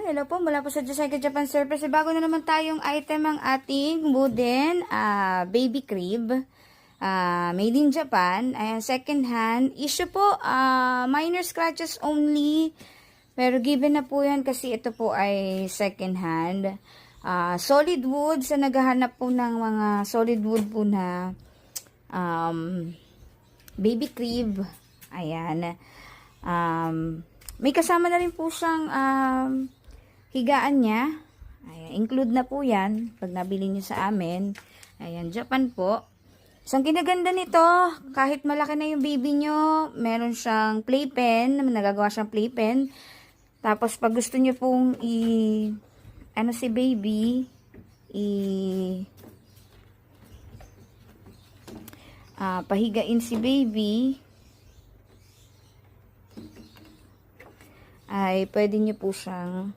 Hello po, mula po sa Josica Japan Surplus. Bago na naman tayong item ang ating wooden baby crib. Made in Japan. Ayan, second hand. Issue po, minor scratches only. Pero given na po yan kasi ito po ay second hand. Solid wood. Sa naghahanap po ng mga solid wood po na baby crib. Ayan. May kasama na rin po siyang higaan niya. Ayan, include na po yan pag nabili niyo sa amin. Ayan, Japan po. So, ang kinaganda nito, kahit malaki na yung baby nyo, meron siyang playpen, nagagawa siyang playpen. Tapos, pag gusto nyo pong si baby, pahigain si baby, ay pwede nyo po siyang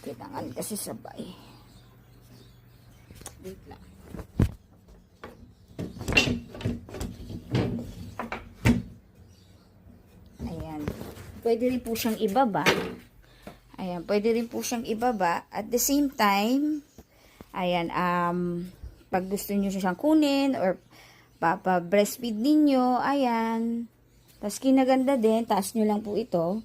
kailangan kasi sabay. Wait lang. Ayan. Pwede rin po siyang ibaba. Ayan, pwede rin po siyang ibaba. At the same time, ayan, pag gusto nyo siyang kunin or papa-breastfeed ninyo, ayan. Tapos kinaganda din, taas nyo lang po ito.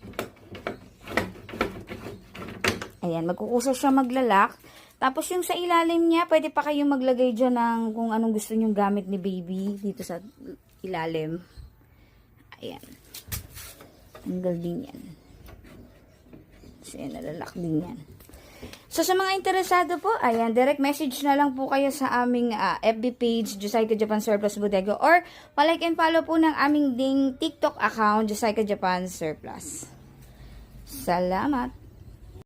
Ayan, magkukusa siya maglalak. Tapos yung sa ilalim niya, pwede pa kayong maglagay dyan ng kung anong gusto nyong gamit ni baby dito sa ilalim. Ayan. Tanggal din yan. So, yan, nalalak din yan. So, sa mga interesado po, ayan, direct message na lang po kayo sa aming FB page, Josica Japan Surplus Bodega, or palike and follow po ng aming ding TikTok account, Josica Japan Surplus. Salamat!